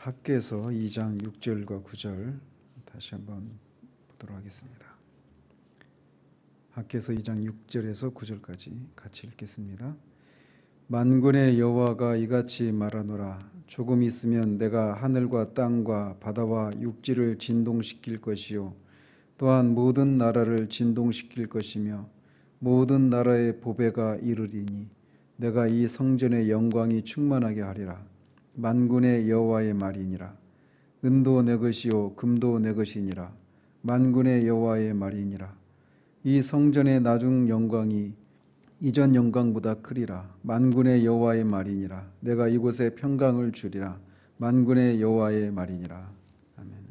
학개서 2장 6절과 9절 다시 한번 보도록 하겠습니다. 학개서 2장 6절에서 9절까지 같이 읽겠습니다. 만군의 여호와가 이같이 말하노라. 조금 있으면 내가 하늘과 땅과 바다와 육지를 진동시킬 것이요 또한 모든 나라를 진동시킬 것이며 모든 나라의 보배가 이르리니 내가 이 성전의 영광이 충만하게 하리라. 만군의 여호와의 말이니라. 은도 내 것이요 금도 내 것이니라. 만군의 여호와의 말이니라. 이 성전의 나중 영광이 이전 영광보다 크리라. 만군의 여호와의 말이니라. 내가 이곳에 평강을 주리라. 만군의 여호와의 말이니라. 아멘.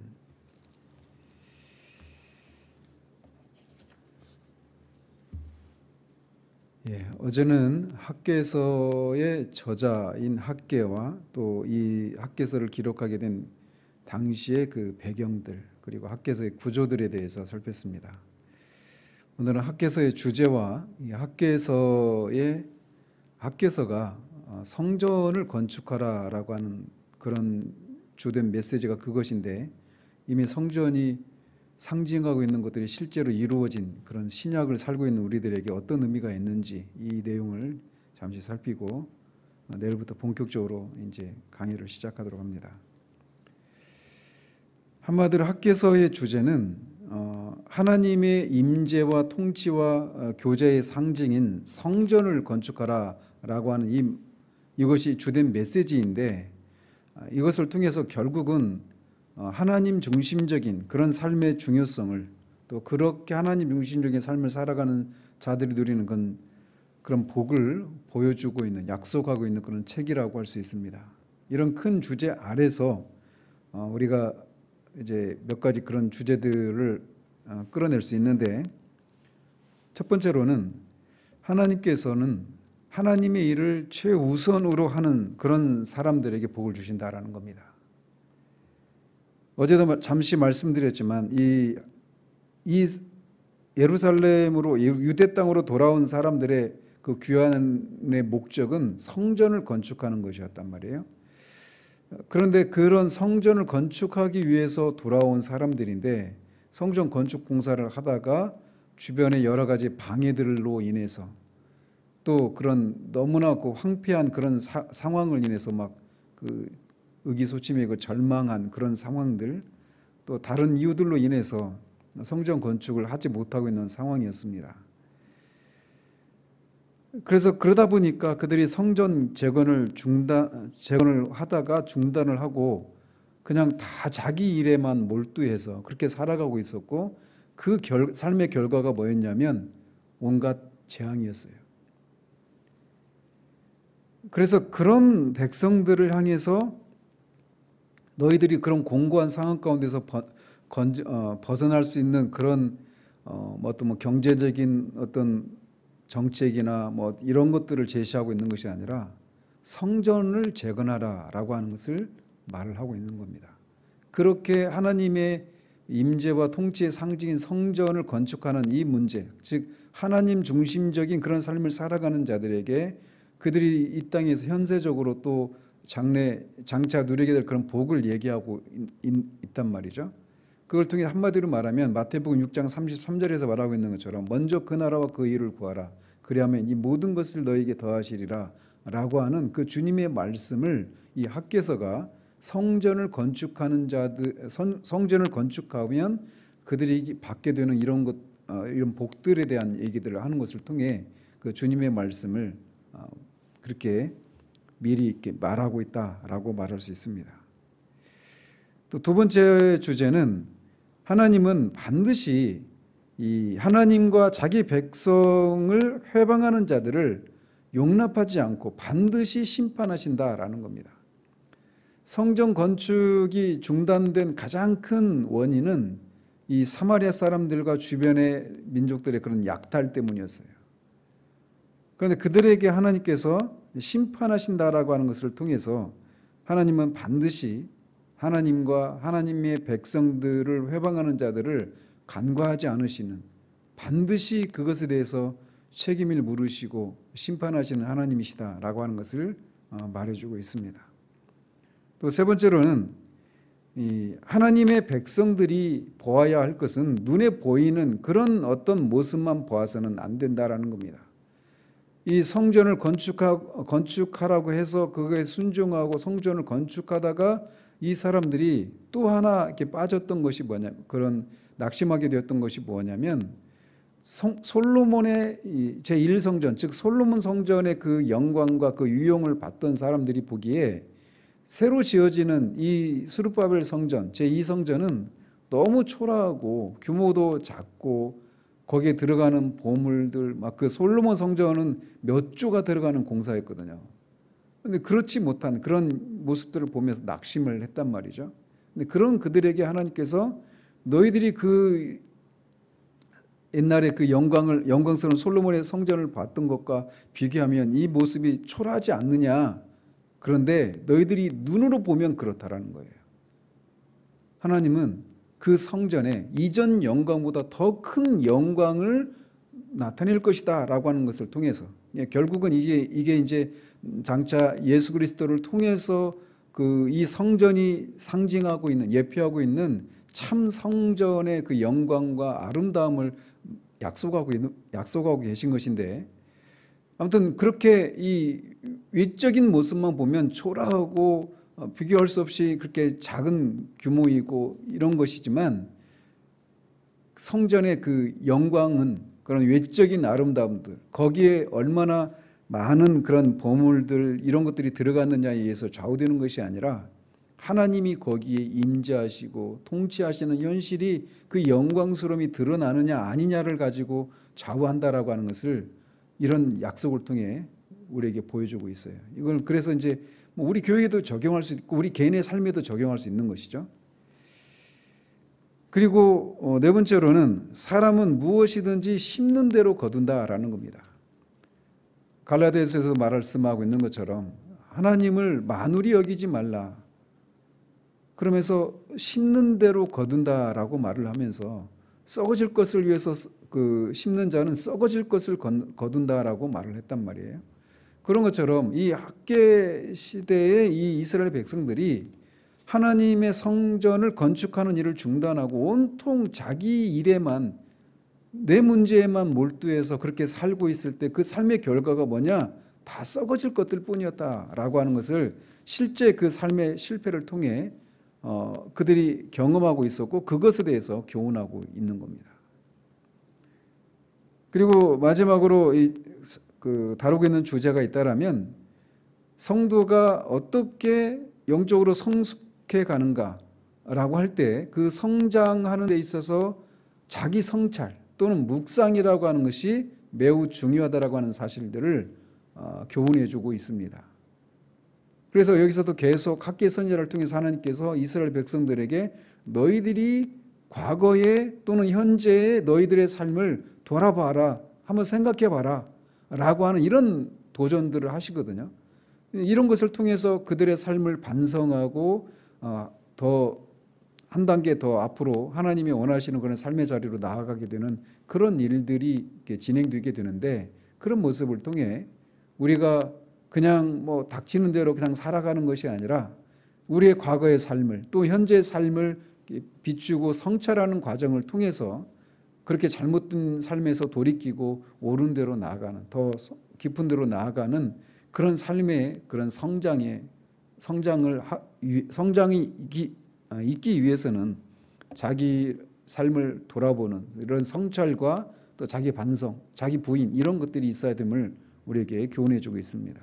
어제는 학개서의 저자인 학개와 또 이 학개서를 기록하게 된 당시의 그 배경들 그리고 학개서의 구조들에 대해서 살폈습니다. 오늘은 학개서의 주제와 이 학개서가 성전을 건축하라라고 하는 그런 주된 메시지가 그것인데 이미 성전이 상징하고 있는 것들이 실제로 이루어진 그런 신약을 살고 있는 우리들에게 어떤 의미가 있는지 이 내용을 잠시 살피고 내일부터 본격적으로 이제 강의를 시작하도록 합니다. 한마디로 학개서의 주제는 하나님의 임재와 통치와 교제의 상징인 성전을 건축하라라고 하는 이것이 주된 메시지인데 이것을 통해서 결국은 하나님 중심적인 그런 삶의 중요성을 또 그렇게 하나님 중심적인 삶을 살아가는 자들이 누리는 그런 복을 보여주고 있는 약속하고 있는 그런 책이라고 할 수 있습니다. 이런 큰 주제 아래서 우리가 이제 몇 가지 그런 주제들을 끌어낼 수 있는데 첫 번째로는 하나님께서는 하나님의 일을 최우선으로 하는 그런 사람들에게 복을 주신다라는 겁니다. 어제도 잠시 말씀드렸지만 이 예루살렘으로 유대 땅으로 돌아온 사람들의 그 귀환의 목적은 성전을 건축하는 것이었단 말이에요. 그런데 그런 성전을 건축하기 위해서 돌아온 사람들인데 성전 건축 공사를 하다가 주변의 여러 가지 방해들로 인해서 또 그런 너무나 그 황폐한 그런 상황을 인해서 막 그 의기소침해고 절망한 그런 상황들 또 다른 이유들로 인해서 성전 건축을 하지 못하고 있는 상황이었습니다. 그래서 그러다 보니까 그들이 성전 재건을 하다가 중단을 하고 그냥 다 자기 일에만 몰두해서 그렇게 살아가고 있었고 그 삶의 결과가 뭐였냐면 온갖 재앙이었어요. 그래서 그런 백성들을 향해서 너희들이 그런 공고한 상황 가운데서 벗어날 수 있는 그런 어떤 경제적인 어떤 정책이나 이런 것들을 제시하고 있는 것이 아니라 성전을 재건하라라고 하는 것을 말을 하고 있는 겁니다. 그렇게 하나님의 임재와 통치의 상징인 성전을 건축하는 이 문제, 즉 하나님 중심적인 그런 삶을 살아가는 자들에게 그들이 이 땅에서 현세적으로 또 장차 누리게 될 그런 복을 얘기하고 있단 말이죠. 그걸 통해 한마디로 말하면 마태복음 6장 33절에서 말하고 있는 것처럼 먼저 그 나라와 그 의를 구하라. 그리하면 이 모든 것을 너에게 더하시리라 라고 하는 그 주님의 말씀을 이 학개서가 성전을 건축하는 자들, 성전을 건축하면 그들이 받게 되는 이런 복들에 대한 얘기들을 하는 것을 통해 그 주님의 말씀을 그렇게 미리 이렇게 말하고 있다라고 말할 수 있습니다. 또 두 번째 주제는 하나님은 반드시 이 하나님과 자기 백성을 회방하는 자들을 용납하지 않고 반드시 심판하신다라는 겁니다. 성전 건축이 중단된 가장 큰 원인은 이 사마리아 사람들과 주변의 민족들의 그런 약탈 때문이었어요. 그런데 그들에게 하나님께서 심판하신다라고 하는 것을 통해서 하나님은 반드시 하나님과 하나님의 백성들을 회방하는 자들을 간과하지 않으시는 반드시 그것에 대해서 책임을 물으시고 심판하시는 하나님이시다라고 하는 것을 말해주고 있습니다. 또 세 번째로는 이 하나님의 백성들이 보아야 할 것은 눈에 보이는 그런 어떤 모습만 보아서는 안 된다라는 겁니다. 이 성전을 건축하라고 해서 그거에 순종하고 성전을 건축하다가 이 사람들이 또 하나 이렇게 빠졌던 것이 뭐냐, 그런 낙심하게 되었던 것이 뭐냐면 솔로몬의 제1성전, 즉 솔로몬 성전의 그 영광과 그 유용을 받던 사람들이 보기에 새로 지어지는 이 스룹바벨 성전, 제2성전은 너무 초라하고 규모도 작고 거기에 들어가는 보물들, 막 그 솔로몬 성전은 몇 조가 들어가는 공사였거든요. 근데 그렇지 못한 그런 모습들을 보면서 낙심을 했단 말이죠. 근데 그런 그들에게 하나님께서 너희들이 그 옛날에 그 영광스러운 솔로몬의 성전을 봤던 것과 비교하면 이 모습이 초라하지 않느냐. 그런데 너희들이 눈으로 보면 그렇다라는 거예요. 하나님은 그 성전에 이전 영광보다 더 큰 영광을 나타낼 것이다 라고 하는 것을 통해서, 결국은 이게 이제 장차 예수 그리스도를 통해서 그 이 성전이 상징하고 있는, 예표하고 있는 참 성전의 그 영광과 아름다움을 약속하고 계신 것인데, 아무튼 그렇게 이 외적인 모습만 보면 초라하고 비교할 수 없이 그렇게 작은 규모이고 이런 것이지만, 성전의 그 영광은 그런 외적인 아름다움들, 거기에 얼마나 많은 그런 보물들 이런 것들이 들어갔느냐에 의해서 좌우되는 것이 아니라 하나님이 거기에 임재하시고 통치하시는 현실이 그 영광스러움이 드러나느냐 아니냐를 가지고 좌우한다라고 하는 것을 이런 약속을 통해 우리에게 보여주고 있어요. 이걸 그래서 이제 우리 교회에도 적용할 수 있고 우리 개인의 삶에도 적용할 수 있는 것이죠. 그리고 네 번째로는 사람은 무엇이든지 심는 대로 거둔다라는 겁니다. 갈라디아서에서 말씀하고 있는 것처럼 하나님을 만우리 여기지 말라. 그러면서 심는 대로 거둔다라고 말을 하면서 썩어질 것을 위해서 그 심는 자는 썩어질 것을 거둔다라고 말을 했단 말이에요. 그런 것처럼 이 학계 시대의 이 이스라엘 백성들이 하나님의 성전을 건축하는 일을 중단하고 온통 자기 일에만, 내 문제에만 몰두해서 그렇게 살고 있을 때 그 삶의 결과가 뭐냐? 다 썩어질 것들 뿐이었다라고 하는 것을 실제 그 삶의 실패를 통해 그들이 경험하고 있었고 그것에 대해서 교훈하고 있는 겁니다. 그리고 마지막으로 다루고 있는 주제가 있다라면 성도가 어떻게 영적으로 성숙해 가는가라고 할 때 그 성장하는 데 있어서 자기 성찰 또는 묵상이라고 하는 것이 매우 중요하다라고 하는 사실들을 교훈해 주고 있습니다. 그래서 여기서도 계속 학계 선지자를 통해서 하나님께서 이스라엘 백성들에게 너희들이 과거에 또는 현재의 너희들의 삶을 돌아봐라, 한번 생각해 봐라 라고 하는 이런 도전들을 하시거든요. 이런 것을 통해서 그들의 삶을 반성하고 더 한 단계 더 앞으로 하나님이 원하시는 그런 삶의 자리로 나아가게 되는 그런 일들이 진행되게 되는데, 그런 모습을 통해 우리가 그냥 뭐 닥치는 대로 그냥 살아가는 것이 아니라 우리의 과거의 삶을 또 현재의 삶을 비추고 성찰하는 과정을 통해서 그렇게 잘못된 삶에서 돌이키고 옳은 대로 나아가는, 더 깊은 데로 나아가는 그런 삶의 그런 성장이 있기 위해서는 자기 삶을 돌아보는 이런 성찰과 또 자기 반성, 자기 부인 이런 것들이 있어야 됨을 우리에게 교훈해 주고 있습니다.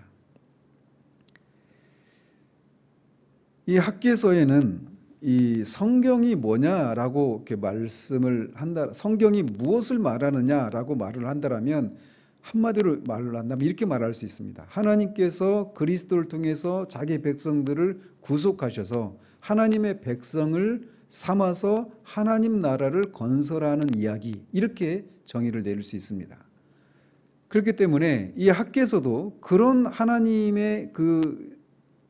이 학계서에는 이 성경이 뭐냐라고 이렇게 말씀을 한다, 성경이 무엇을 말하느냐라고 말을 한다라면 한마디로 말을 한다면 이렇게 말할 수 있습니다. 하나님께서 그리스도를 통해서 자기 백성들을 구속하셔서 하나님의 백성을 삼아서 하나님 나라를 건설하는 이야기, 이렇게 정의를 내릴 수 있습니다. 그렇기 때문에 이 학계서도 그런 하나님의 그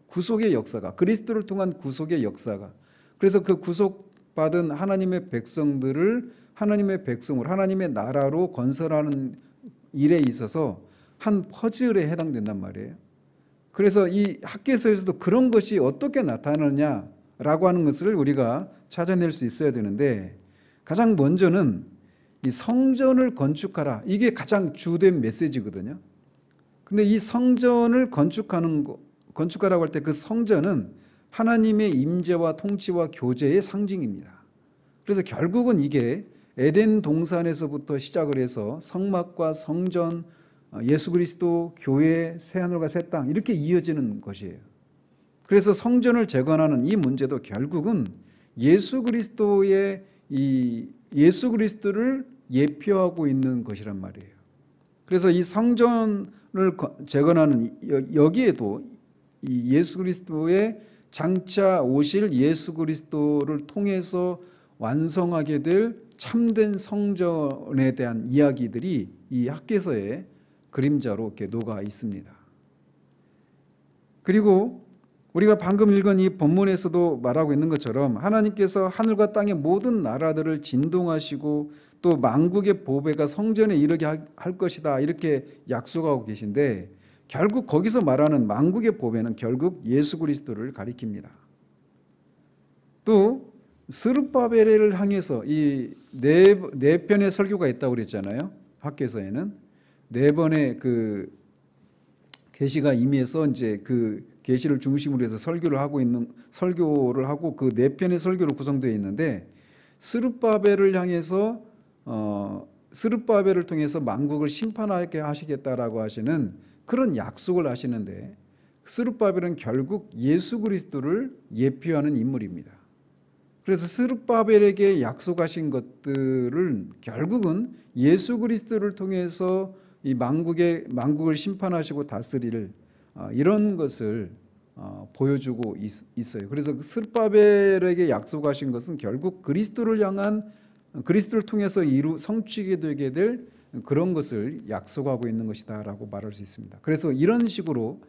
구속의 역사가, 그리스도를 통한 구속의 역사가, 그래서 그 구속받은 하나님의 백성들을 하나님의 백성으로 하나님의 나라로 건설하는 일에 있어서 한 퍼즐에 해당된단 말이에요. 그래서 이 학계서에서도 그런 것이 어떻게 나타나느냐라고 라고 하는 것을 우리가 찾아낼 수 있어야 되는데, 가장 먼저는 이 성전을 건축하라, 이게 가장 주된 메시지거든요. 근데 이 성전을 건축하라고 할 때 그 성전은 하나님의 임재와 통치와 교제의 상징입니다. 그래서 결국은 이게 에덴 동산에서부터 시작을 해서 성막과 성전, 예수 그리스도, 교회, 새하늘과 새 땅, 이렇게 이어지는 것이에요. 그래서 성전을 재건하는 이 문제도 결국은 예수 그리스도의 예수 그리스도를 예표하고 있는 것이란 말이에요. 그래서 이 성전을 재건하는 여기에도 이 예수 그리스도의 장차 오실 예수 그리스도를 통해서 완성하게 될 참된 성전에 대한 이야기들이 이 학개서의 그림자로 이렇게 녹아 있습니다. 그리고 우리가 방금 읽은 이 본문에서도 말하고 있는 것처럼 하나님께서 하늘과 땅의 모든 나라들을 진동하시고 또 만국의 보배가 성전에 이르게 할 것이다, 이렇게 약속하고 계신데, 결국 거기서 말하는 만국의 보배는 결국 예수 그리스도를 가리킵니다. 또 스룹바벨을 향해서 이 네 편의 설교가 있다고 그랬잖아요. 학개서에는 네 번의 그 계시가 임해서 이제 그 계시를 중심으로 해서 설교를 하고 그 네 편의 설교로 구성되어 있는데, 스룹바벨을 향해서 스룹바벨을 통해서 만국을 심판하게 하시겠다라고 하시는 그런 약속을 하시는데, 스룹바벨은 결국 예수 그리스도를 예표하는 인물입니다. 그래서 스룹바벨에게 약속하신 것들은 결국은 예수 그리스도를 통해서 이 만국을 심판하시고 다스릴 이런 것을 보여주고 있어요. 그래서 스룹바벨에게 약속하신 것은 결국 그리스도를 통해서 성취게 되게 될 그런 것을 약속하고 있는 것이다라고 말할 수 있습니다. 그래서 이런 식으로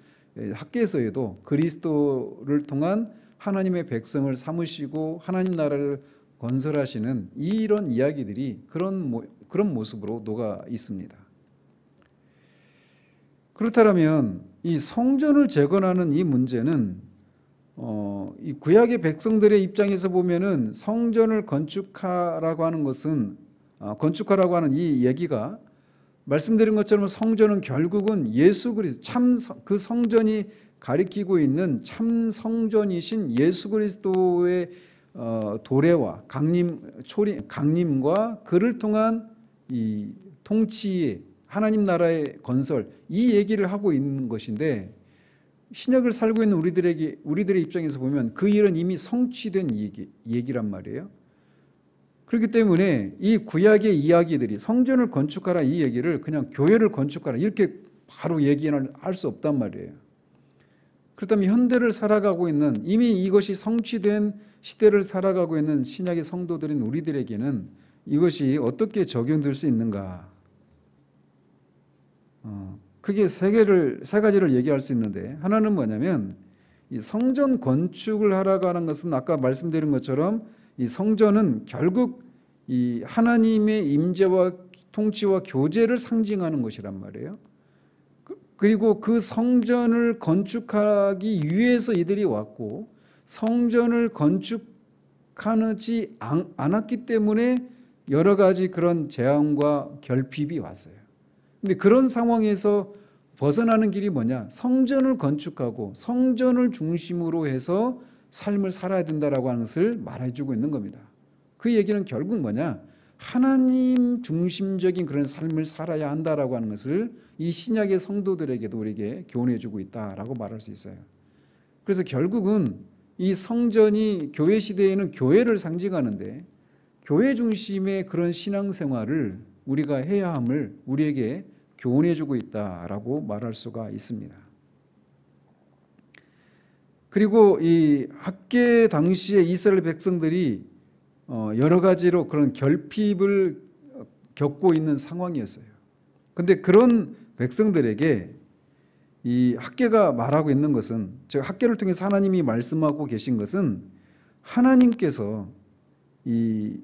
학개서에도 그리스도를 통한 하나님의 백성을 삼으시고 하나님 나라를 건설하시는 이런 이야기들이 그런 모습으로 녹아 있습니다. 그렇다면 이 성전을 재건하는 이 문제는 이 구약의 백성들의 입장에서 보면은 성전을 건축하라고 하는 이 얘기가 말씀드린 것처럼 성전은 결국은 예수 그리스도, 그 성전이 가리키고 있는 참 성전이신 예수 그리스도의 도래와 강림과 그를 통한 이 통치의 하나님 나라의 건설, 이 얘기를 하고 있는 것인데, 신약을 살고 있는 우리들의 입장에서 보면 그 일은 이미 성취된 얘기란 말이에요. 그렇기 때문에 이 구약의 이야기들이 성전을 건축하라 이 얘기를 그냥 교회를 건축하라 이렇게 바로 얘기는 할 수 없단 말이에요. 그렇다면 현대를 살아가고 있는, 이미 이것이 성취된 시대를 살아가고 있는 신약의 성도들인 우리들에게는 이것이 어떻게 적용될 수 있는가? 크게 세 가지를 얘기할 수 있는데, 하나는 뭐냐면 이 성전 건축을 하라고 하는 것은 아까 말씀드린 것처럼 이 성전은 결국 이 하나님의 임재와 통치와 교제를 상징하는 것이란 말이에요. 그리고 그 성전을 건축하기 위해서 이들이 왔고, 성전을 건축하지 않았기 때문에 여러 가지 그런 재앙과 결핍이 왔어요. 근데 그런 상황에서 벗어나는 길이 뭐냐? 성전을 건축하고 성전을 중심으로 해서 삶을 살아야 된다라고 하는 것을 말해주고 있는 겁니다. 그 얘기는 결국 뭐냐? 하나님 중심적인 그런 삶을 살아야 한다라고 하는 것을 이 신약의 성도들에게도 우리에게 교훈해주고 있다라고 말할 수 있어요. 그래서 결국은 이 성전이 교회 시대에는 교회를 상징하는데, 교회 중심의 그런 신앙생활을 우리가 해야 함을 우리에게 교훈해주고 있다라고 말할 수가 있습니다. 그리고 이 학개 당시에 이스라엘 백성들이 여러 가지로 그런 결핍을 겪고 있는 상황이었어요. 그런데 그런 백성들에게 이 학개가 말하고 있는 것은, 즉 학개를 통해서 하나님이 말씀하고 계신 것은 하나님께서 이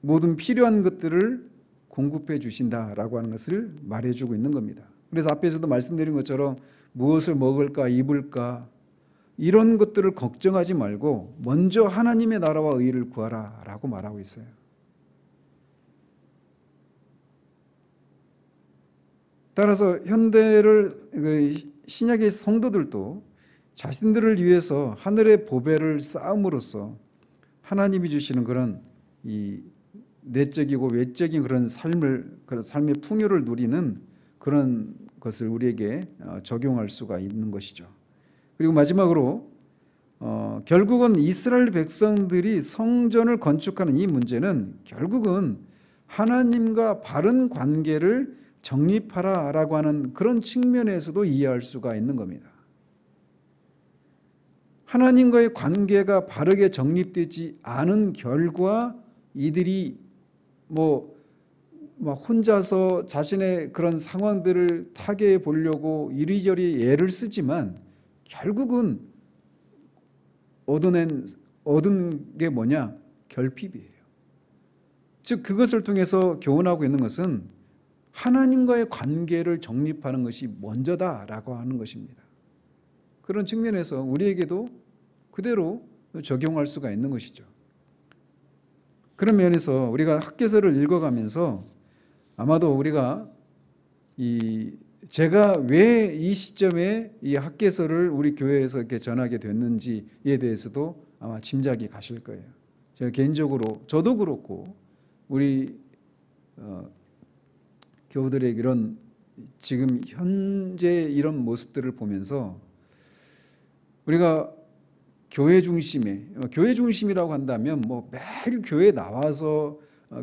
모든 필요한 것들을 공급해 주신다라고 하는 것을 말해주고 있는 겁니다. 그래서 앞에서도 말씀드린 것처럼 무엇을 먹을까 입을까, 이런 것들을 걱정하지 말고 먼저 하나님의 나라와 의를 구하라 라고 말하고 있어요. 따라서 현대를 신약의 성도들도 자신들을 위해서 하늘의 보배를 쌓음으로써 하나님이 주시는 그런 이 내적이고 외적인 그런 삶의 풍요를 누리는 그런 것을 우리에게 적용할 수가 있는 것이죠. 그리고 마지막으로 결국은 이스라엘 백성들이 성전을 건축하는 이 문제는 결국은 하나님과 바른 관계를 정립하라라고 하는 그런 측면에서도 이해할 수가 있는 겁니다. 하나님과의 관계가 바르게 정립되지 않은 결과 이들이 막 혼자서 자신의 그런 상황들을 타개해 보려고 이리저리 애를 쓰지만 결국은 얻은 게 뭐냐? 결핍이에요. 즉 그것을 통해서 교훈하고 있는 것은 하나님과의 관계를 정립하는 것이 먼저다라고 하는 것입니다. 그런 측면에서 우리에게도 그대로 적용할 수가 있는 것이죠. 그런 면에서 우리가 학개서를 읽어가면서 아마도 우리가 제가 왜 이 시점에 이 학개서를 우리 교회에서 이렇게 전하게 됐는지에 대해서도 아마 짐작이 가실 거예요. 제가 개인적으로 저도 그렇고 우리 교우들의 이런 지금 현재 이런 모습들을 보면서 우리가 교회 중심이라고 한다면 매일 교회에 나와서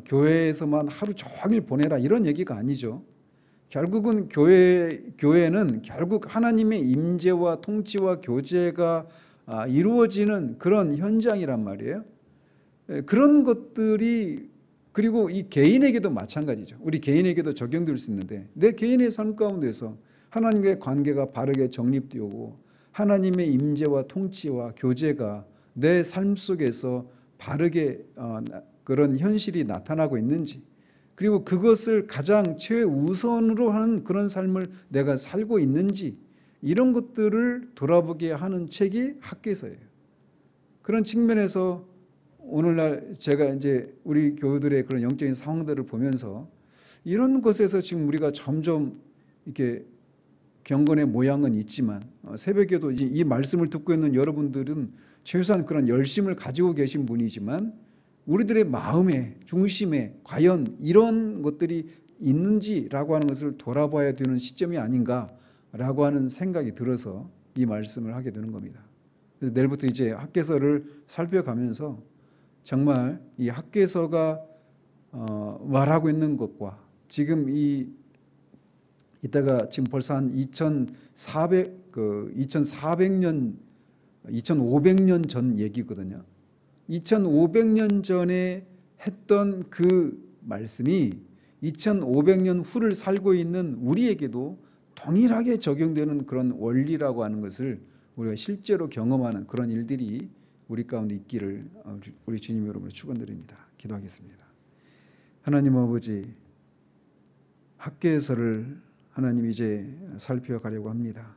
교회에서만 하루 종일 보내라 이런 얘기가 아니죠. 결국은 교회는 결국 하나님의 임재와 통치와 교제가 이루어지는 그런 현장이란 말이에요. 그런 것들이 그리고 이 개인에게도 마찬가지죠. 우리 개인에게도 적용될 수 있는데 내 개인의 삶 가운데서 하나님과의 관계가 바르게 정립되고 하나님의 임재와 통치와 교제가 내 삶 속에서 바르게 그런 현실이 나타나고 있는지, 그리고 그것을 가장 최우선으로 하는 그런 삶을 내가 살고 있는지, 이런 것들을 돌아보게 하는 책이 학개서예요. 그런 측면에서 오늘날 제가 이제 우리 교우들의 그런 영적인 상황들을 보면서 이런 것에서 지금 우리가 점점 이렇게 경건의 모양은 있지만 새벽에도 이제 이 말씀을 듣고 있는 여러분들은 최소한 그런 열심을 가지고 계신 분이지만 우리들의 마음의 중심에 과연 이런 것들이 있는지라고 하는 것을 돌아봐야 되는 시점이 아닌가라고 하는 생각이 들어서 이 말씀을 하게 되는 겁니다. 그래서 내일부터 이제 학개서를 살펴가면서 정말 이 학개서가 말하고 있는 것과 지금 이따가 지금 벌써 한 2500년, 2500년 전 얘기거든요. 2500년 전에 했던 그 말씀이 2500년 후를 살고 있는 우리에게도 동일하게 적용되는 그런 원리라고 하는 것을 우리가 실제로 경험하는 그런 일들이 우리 가운데 있기를 우리 주님 여러분을 축원드립니다. 기도하겠습니다. 하나님 아버지, 학개서를 하나님 이제 살펴가려고 합니다.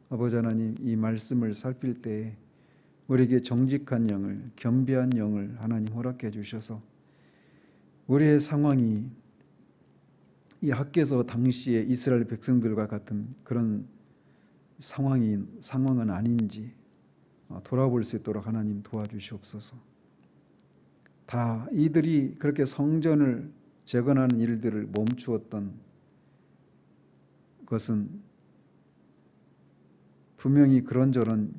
아버지 하나님, 이 말씀을 살필 때 우리에게 정직한 영을, 겸비한 영을 하나님 허락해 주셔서 우리의 상황이 이 학개서 당시의 이스라엘 백성들과 같은 그런 상황은 아닌지 돌아볼 수 있도록 하나님 도와주시옵소서. 다 이들이 그렇게 성전을 재건하는 일들을 멈추었던 것은 분명히 그런저런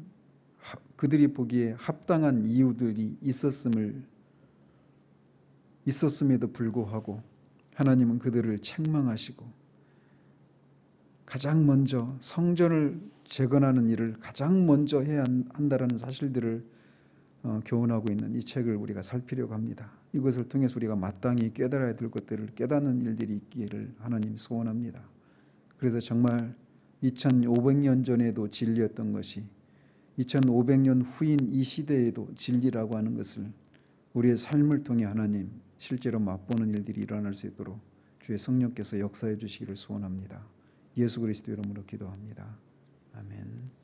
그들이 보기에 합당한 이유들이 있었음에도 불구하고 하나님은 그들을 책망하시고 가장 먼저 성전을 재건하는 일을 가장 먼저 해야 한다라는 사실들을 교훈하고 있는 이 책을 우리가 살피려고 합니다. 이것을 통해서 우리가 마땅히 깨달아야 될 것들을 깨닫는 일들이 있기를 하나님 소원합니다. 그래서 정말 2500년 전에도 진리였던 것이 2500년 후인 이 시대에도 진리라고 하는 것을 우리의 삶을 통해 하나님 실제로 맛보는 일들이 일어날 수 있도록 주의 성령께서 역사해 주시기를 소원합니다. 예수 그리스도 이름으로 기도합니다. 아멘.